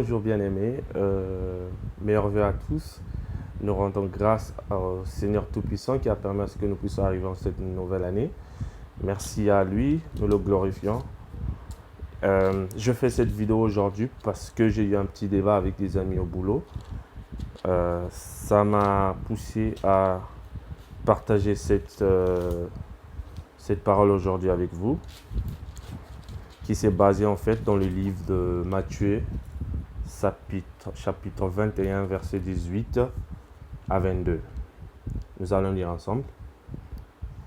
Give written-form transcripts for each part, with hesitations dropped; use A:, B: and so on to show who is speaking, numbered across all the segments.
A: Bonjour bien-aimés, meilleurs vœux à tous. Nous rendons grâce au Seigneur Tout-Puissant qui a permis à ce que nous puissions arriver en cette nouvelle année. Merci à lui, nous le glorifions. Je fais cette vidéo aujourd'hui parce que j'ai eu un petit débat avec des amis au boulot. Ça m'a poussé à partager cette parole aujourd'hui avec vous, qui s'est basée en fait dans le livre de Matthieu, chapitre 21, verset 18 à 22. Nous allons lire ensemble.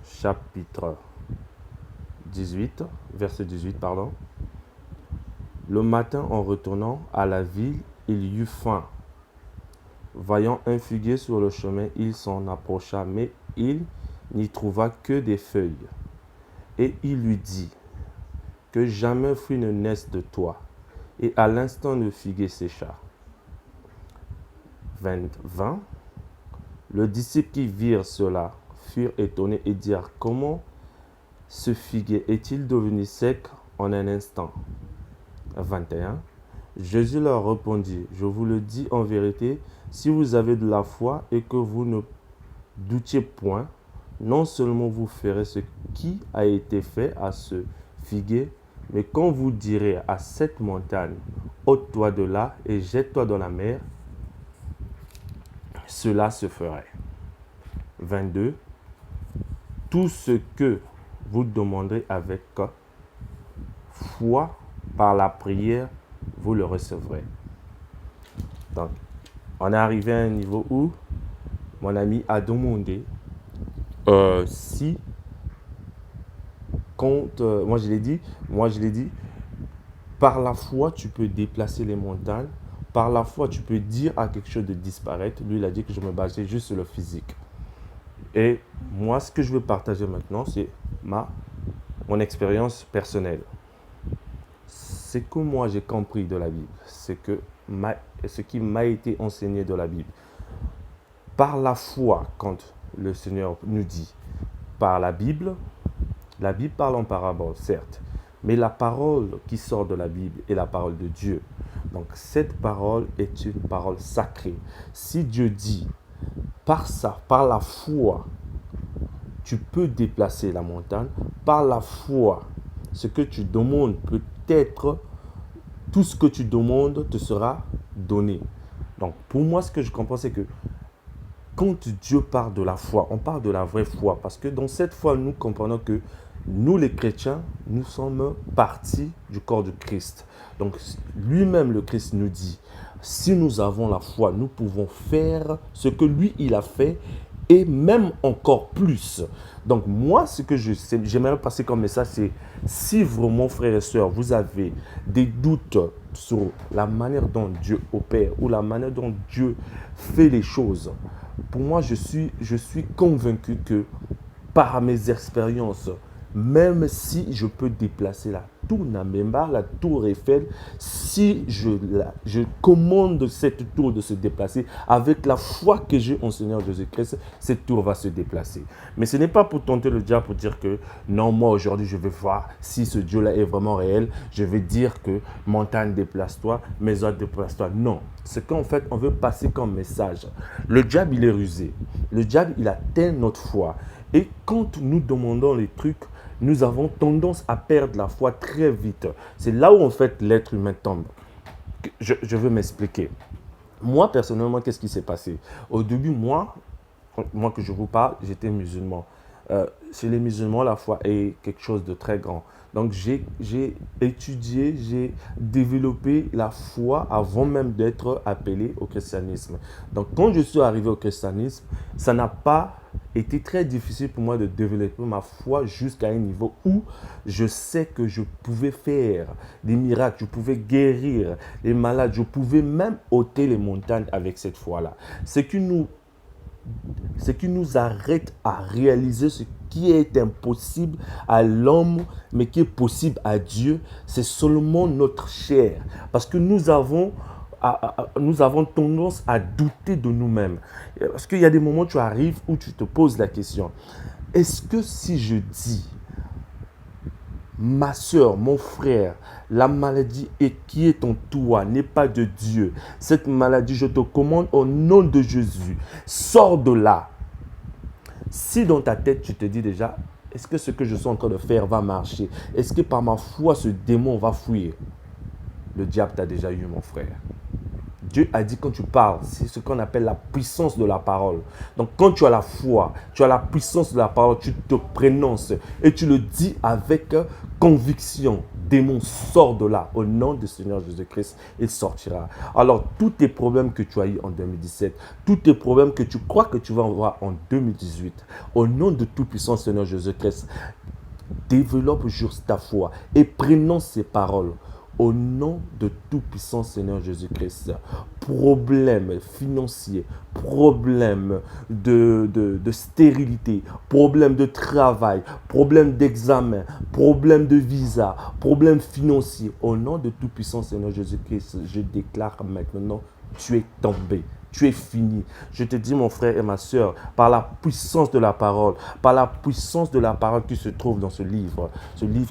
A: Chapitre 18, verset 18, pardon. Le matin, en retournant à la ville, il y eut faim. Voyant un figuier sur le chemin, il s'en approcha, mais il n'y trouva que des feuilles. Et il lui dit, que jamais fruit ne naisse de toi. Et à l'instant, le figuier sécha. 20. Les disciples qui virent cela furent étonnés et dirent, comment ce figuier est-il devenu sec en un instant? 21. Jésus leur répondit, je vous le dis en vérité, si vous avez de la foi et que vous ne doutiez point, non seulement vous ferez ce qui a été fait à ce figuier, mais quand vous direz à cette montagne, ôte-toi de là et jette-toi dans la mer, cela se ferait. 22. Tout ce que vous demanderez avec foi par la prière, vous le recevrez. Donc, on est arrivé à un niveau où mon ami a demandé si, moi je l'ai dit, par la foi tu peux déplacer les montagnes, par la foi tu peux dire à quelque chose de disparaître. Lui il a dit que je me basais juste sur le physique. Et moi ce que je veux partager maintenant c'est mon expérience personnelle. Ce que moi j'ai compris de la Bible, ce qui m'a été enseigné de la Bible. Par la foi, quand le Seigneur nous dit, par la Bible parle en parabole, certes, mais la parole qui sort de la Bible est la parole de Dieu. Donc cette parole est une parole sacrée. Si Dieu dit, par la foi, tu peux déplacer la montagne, par la foi, ce que tu demandes peut être, tout ce que tu demandes te sera donné. Donc pour moi, ce que je comprends, c'est que quand Dieu parle de la foi, on parle de la vraie foi. Parce que dans cette foi, nous comprenons que nous, les chrétiens, nous sommes partie du corps de Christ. Donc lui-même, le Christ nous dit, si nous avons la foi, nous pouvons faire ce que lui, il a fait et même encore plus. Donc moi, ce que j'aimerais passer comme message, c'est si vraiment, frères et sœurs, vous avez des doutes sur la manière dont Dieu opère ou la manière dont Dieu fait les choses, pour moi, je suis convaincu que par mes expériences, même si je peux déplacer la tour Namemba, la tour Eiffel, si je commande cette tour de se déplacer, avec la foi que j'ai en Seigneur Jésus-Christ, cette tour va se déplacer. Mais ce n'est pas pour tenter le diable, pour dire que non, moi aujourd'hui je vais voir si ce Dieu-là est vraiment réel. Je vais dire que montagne déplace-toi, maison déplace-toi. Non, c'est qu'en fait on veut passer comme message. Le diable il est rusé. Le diable il atteint notre foi. Et quand nous demandons les trucs, nous avons tendance à perdre la foi très vite. C'est là où en fait l'être humain tombe. Je veux m'expliquer. Moi personnellement, qu'est-ce qui s'est passé? Au début, moi que je vous parle, j'étais musulman. Chez les musulmans, la foi est quelque chose de très grand. Donc j'ai étudié, j'ai développé la foi avant même d'être appelé au christianisme. Donc quand je suis arrivé au christianisme, ça n'a pas été très difficile pour moi de développer ma foi jusqu'à un niveau où je sais que je pouvais faire des miracles, je pouvais guérir les malades, je pouvais même ôter les montagnes avec cette foi-là. Ce qui nous arrête à réaliser ce qui est impossible à l'homme, mais qui est possible à Dieu, c'est seulement notre chair. Parce que nous avons tendance à douter de nous-mêmes. Parce qu'il y a des moments où tu arrives où tu te poses la question, est-ce que si je dis Ma soeur, mon frère, la maladie qui est en toi n'est pas de Dieu. Cette maladie, je te commande au nom de Jésus. Sors de là. Si dans ta tête, tu te dis déjà, est-ce que ce que je suis en train de faire va marcher? Est-ce que par ma foi, ce démon va fuir? Le diable t'a déjà eu, mon frère. Dieu a dit quand tu parles, c'est ce qu'on appelle la puissance de la parole. Donc quand tu as la foi, tu as la puissance de la parole, tu te prononces et tu le dis avec conviction. Démon, sort de là. Au nom du Seigneur Jésus-Christ, il sortira. Alors tous tes problèmes que tu as eu en 2017, tous tes problèmes que tu crois que tu vas avoir en 2018, au nom de tout-puissant Seigneur Jésus-Christ, développe juste ta foi et prononce ces paroles. Au nom de tout-puissant Seigneur Jésus-Christ, problème financier, problème de stérilité, problème de travail, problème d'examen, problème de visa, problème financier, au nom de tout-puissant Seigneur Jésus-Christ, je déclare maintenant, tu es tombé. Tu es fini. Je te dis, mon frère et ma soeur, par la puissance de la parole, par la puissance de la parole qui se trouve dans ce livre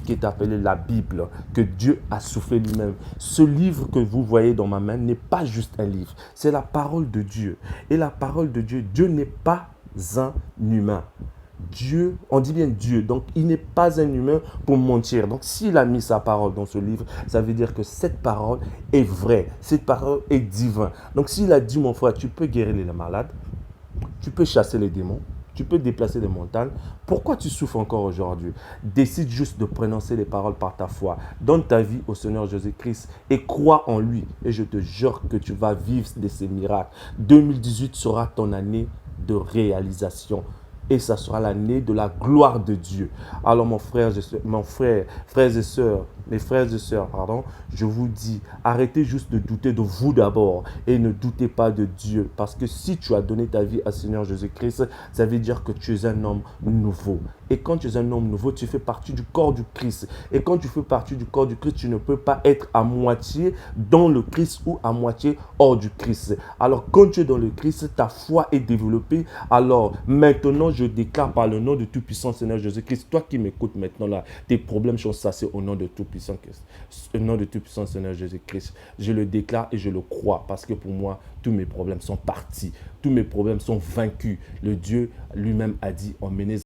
A: qui est appelé la Bible, que Dieu a soufflé lui-même. Ce livre que vous voyez dans ma main n'est pas juste un livre, c'est la parole de Dieu. Et la parole de Dieu, Dieu n'est pas un humain. Dieu, on dit bien Dieu, donc il n'est pas un humain pour mentir. Donc s'il a mis sa parole dans ce livre, ça veut dire que cette parole est vraie, cette parole est divine. Donc s'il a dit, mon frère, tu peux guérir les malades, tu peux chasser les démons, tu peux déplacer les montagnes, pourquoi tu souffres encore aujourd'hui? Décide juste de prononcer les paroles par ta foi. Donne ta vie au Seigneur Jésus-Christ et crois en lui. Et je te jure que tu vas vivre de ces miracles. 2018 sera ton année de réalisation. Et ça sera l'année de la gloire de Dieu. Alors frères et sœurs, mes frères et sœurs, pardon, je vous dis, arrêtez juste de douter de vous d'abord et ne doutez pas de Dieu. Parce que si tu as donné ta vie au Seigneur Jésus-Christ, ça veut dire que tu es un homme nouveau. Et quand tu es un homme nouveau, tu fais partie du corps du Christ. Et quand tu fais partie du corps du Christ, tu ne peux pas être à moitié dans le Christ ou à moitié hors du Christ. Alors quand tu es dans le Christ, ta foi est développée. Alors maintenant, je déclare par le nom de tout-puissant Seigneur Jésus-Christ, toi qui m'écoutes maintenant là, tes problèmes sont chassés au nom de tout-puissant Seigneur Jésus-Christ. Je le déclare et je le crois parce que pour moi, tous mes problèmes sont partis. Tous mes problèmes sont vaincus. Le Dieu lui-même a dit, emmenez